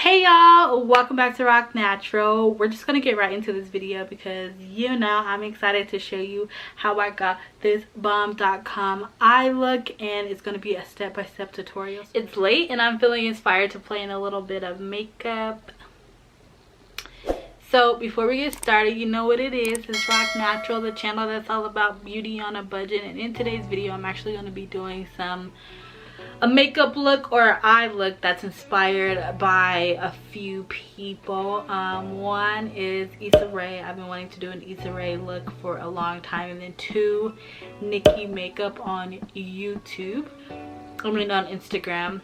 Hey y'all, welcome back to Rock Natural. We're just gonna get right into this video because you know I'm excited to show you how I got this bomb.com eye look, and it's gonna be a step-by-step tutorial. It's late and I'm feeling inspired to play in a little bit of makeup. So before we get started, you know what it is. It's Rock Natural, the channel that's all about beauty on a budget, and in today's video I'm actually going to be doing a makeup look or eye look that's inspired by a few people. One is Issa Rae. I've been wanting to do an Issa Rae look for a long time, and then two, Nikki makeup on YouTube. I mean on Instagram.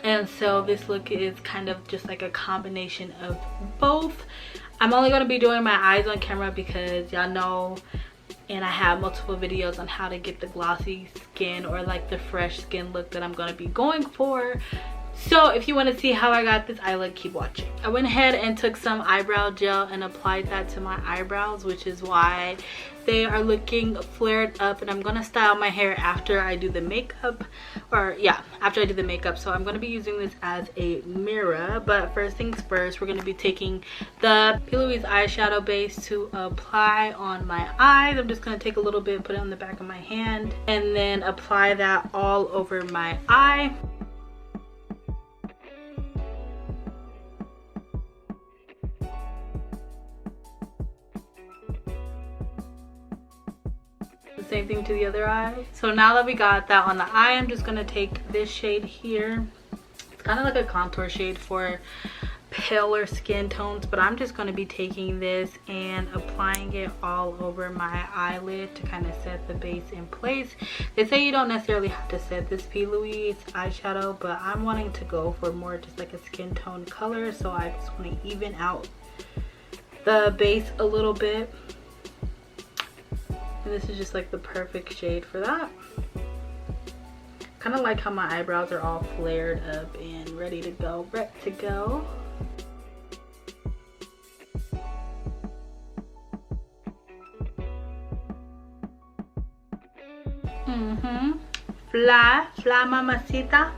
And so this look is kind of just like a combination of both. I'm only going to be doing my eyes on camera because y'all know, and I have multiple videos on how to get the glossy skin or like the fresh skin look that I'm going to be going for. So if you want to see how I got this eye look, keep watching. I went ahead and took some eyebrow gel and applied that to my eyebrows, which is why they are looking flared up, and I'm going to style my hair after I do the makeup, or yeah, after I do the makeup. So I'm going to be using this as a mirror, but first things first, we're going to be taking the P. Louise eyeshadow base to apply on my eyes. I'm just going to take a little bit, put it on the back of my hand, and then apply that all over my eye. Same thing to the other eye. So now that we got that on the eye, I'm just gonna take this shade here. It's kind of like a contour shade for paler skin tones, but I'm just gonna be taking this and applying it all over my eyelid to kind of set the base in place. They say you don't necessarily have to set this P. Louise eyeshadow, but I'm wanting to go for more just like a skin tone color, so I just want to even out the base a little bit. And this is just like the perfect shade for that. Kind of like how my eyebrows are all flared up and ready to go. Fly mamacita.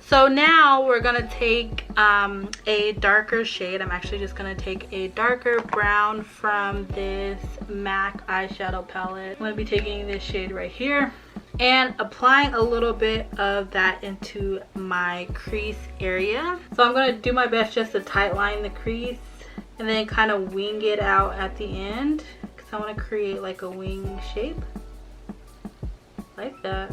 So now we're gonna take a darker shade. I'm actually just gonna take a darker brown from this MAC eyeshadow palette. I'm gonna be taking this shade right here and applying a little bit of that into my crease area. So I'm gonna do my best just to tight line the crease and then kind of wing it out at the end, because I want to create like a wing shape like that.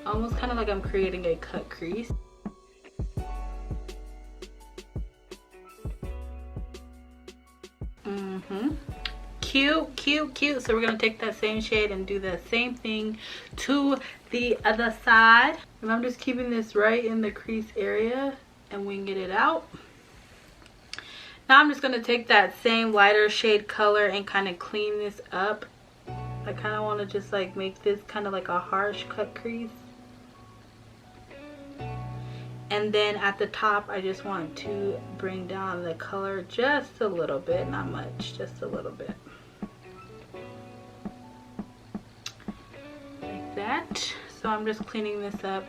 Almost kind of like I'm creating a cut crease. Cute. So we're gonna take that same shade and do the same thing to the other side. And I'm just keeping this right in the crease area and winging it out. Now I'm just gonna take that same lighter shade color and kind of clean this up. I kind of want to just like make this kind of like a harsh cut crease. And then at the top, I just want to bring down the color just a little bit, not much, just a little bit. Like that. So I'm just cleaning this up.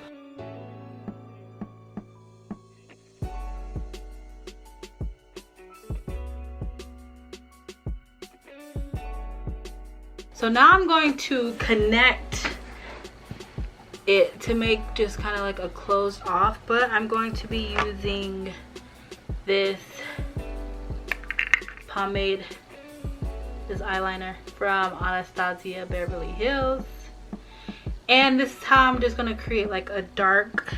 So now I'm going to connect it to make just kind of like a closed off, but I'm going to be using this pomade, this eyeliner from Anastasia Beverly Hills, and this is how I'm just going to create like a dark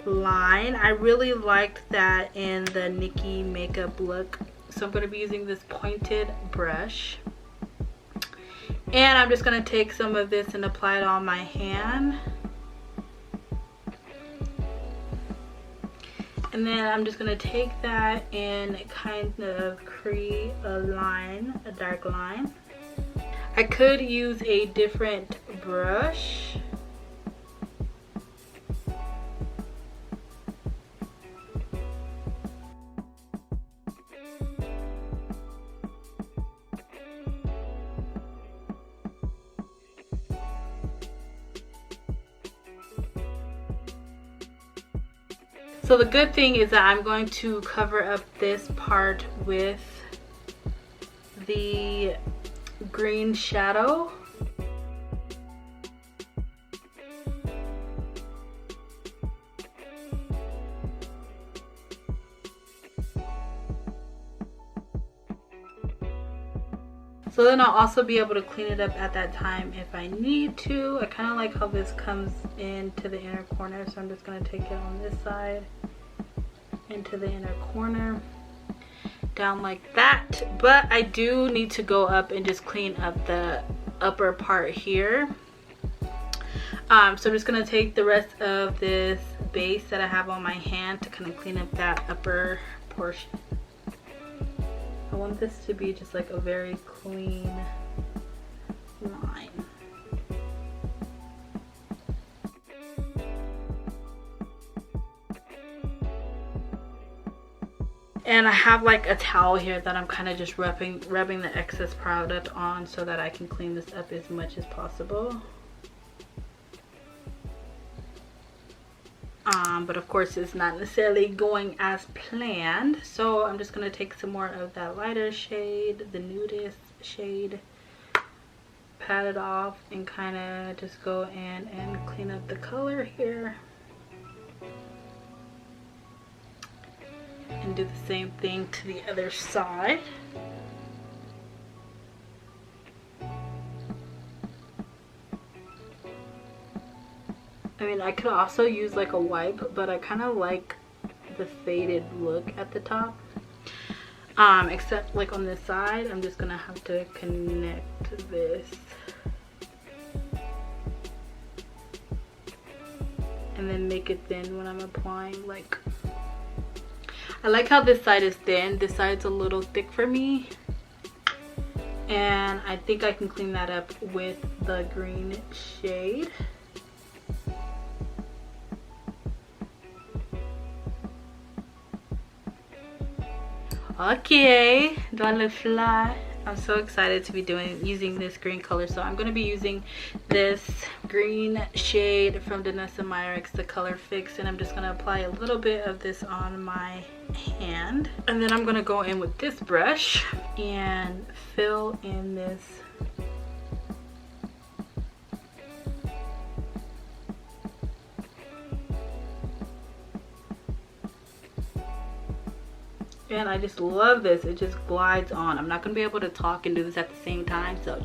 line. I really liked that in the Nikki makeup look, so I'm going to be using this pointed brush, and I'm just going to take some of this and apply it on my hand. And then I'm just going to take that and kind of create a line, a dark line. I could use a different brush. So the good thing is that I'm going to cover up this part with the green shadow. So then I'll also be able to clean it up at that time if I need to. I kind of like how this comes into the inner corner, so I'm just going to take it on this side into the inner corner, down like that. But I do need to go up and just clean up the upper part here. So I'm just going to take the rest of this base that I have on my hand to kind of clean up that upper portion. I want this to be just like a very clean line. And I have like a towel here that I'm kind of just rubbing the excess product on so that I can clean this up as much as possible. But of course it's not necessarily going as planned, so I'm just going to take some more of that lighter shade, the nudist shade, pat it off, and kind of just go in and clean up the color here, and do the same thing to the other side. I mean, I could also use like a wipe, but I kind of like the faded look at the top. Except like on this side, I'm just gonna have to connect this. And then make it thin when I'm applying. Like, I like how this side is thin. This side's a little thick for me. And I think I can clean that up with the green shade. Okay, do I look fly? I'm so excited to be using this green color. So I'm going to be using this green shade from Danessa Myricks, the Colorfix, and I'm just going to apply a little bit of this on my hand. And then I'm going to go in with this brush and fill in this and I just love this. It just glides on. I'm not gonna be able to talk and do this at the same time, so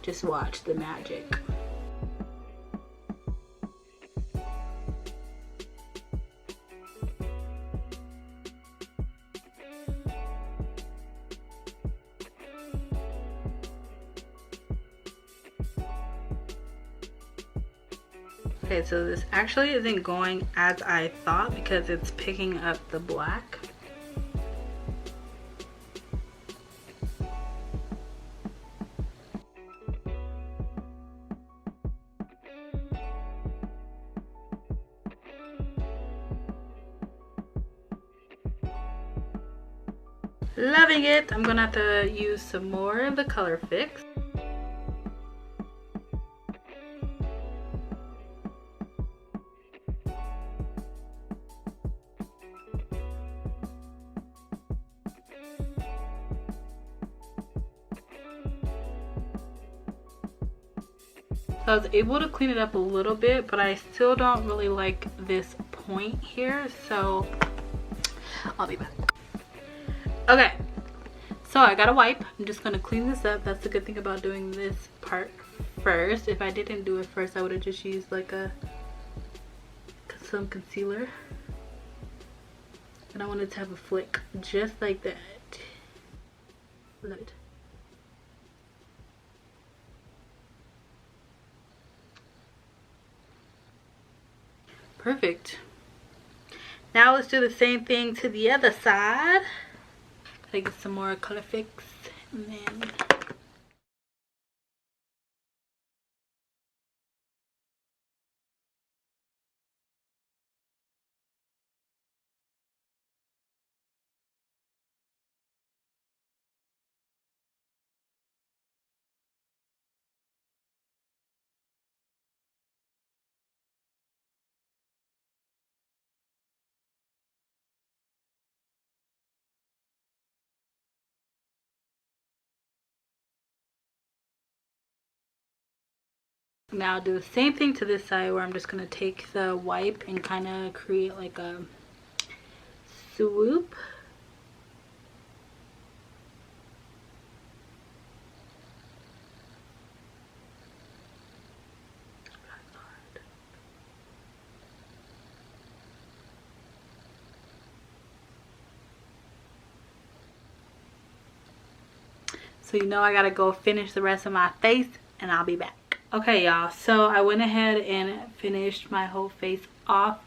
just watch the magic. Okay, so this actually isn't going as I thought because it's picking up the black. Loving it. I'm gonna have to use some more of the Colorfix. So I was able to clean it up a little bit, but I still don't really like this point here, so I'll be back. Okay, so I got a wipe. I'm just gonna clean this up. That's the good thing about doing this part first. If I didn't do it first, I would have just used like some concealer. And I wanted to have a flick just like that. Love it. Perfect. Now let's do the same thing to the other side. Gotta get some more Colorfix and then Now do the same thing to this side, where I'm just going to take the wipe and kind of create like a swoop. So you know I gotta go finish the rest of my face and I'll be back. Okay y'all, so I went ahead and finished my whole face off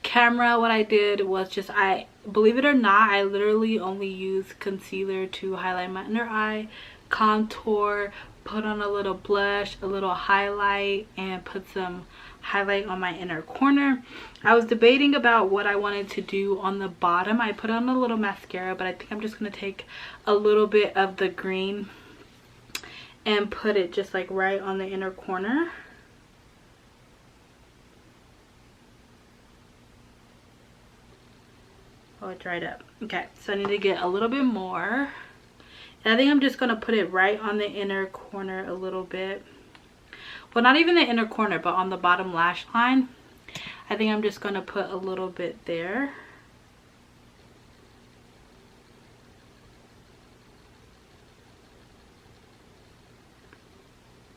camera. What I did was just, I believe it or not, I literally only used concealer to highlight my under eye, contour, put on a little blush, a little highlight, and put some highlight on my inner corner. I was debating about what I wanted to do on the bottom. I put on a little mascara, but I think I'm just going to take a little bit of the green and put it just like right on the inner corner. Oh, it dried up. Okay, so I need to get a little bit more. And I think I'm just going to put it right on the inner corner a little bit. Well, not even the inner corner, but on the bottom lash line. I think I'm just going to put a little bit there.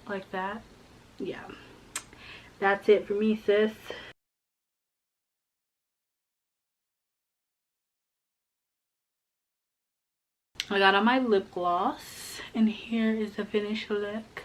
Like that. Yeah. That's it for me, sis. I got on my lip gloss, and here is the finished look.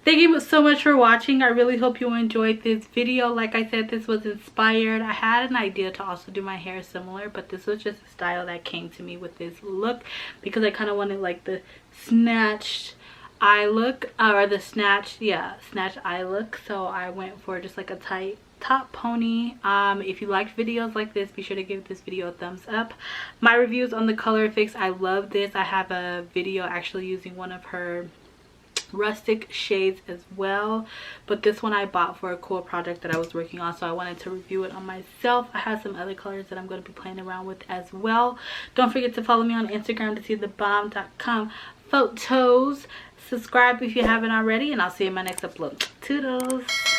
Thank you so much for watching. I really hope you enjoyed this video. Like I said, this was inspired. I had an idea to also do my hair similar, but this was just a style that came to me with this look, because I kind of wanted like the snatched eye look, or the snatched eye look. So I went for just like a tight top pony. If you liked videos like this, be sure to give this video a thumbs up. My reviews on the Colorfix, I love this. I have a video actually using one of her rustic shades as well, but this one I bought for a cool project that I was working on, so I wanted to review it on myself. I have some other colors that I'm going to be playing around with as well. Don't forget to follow me on Instagram to see the bomb.com photos. Subscribe if you haven't already, and I'll see you in my next upload. Toodles.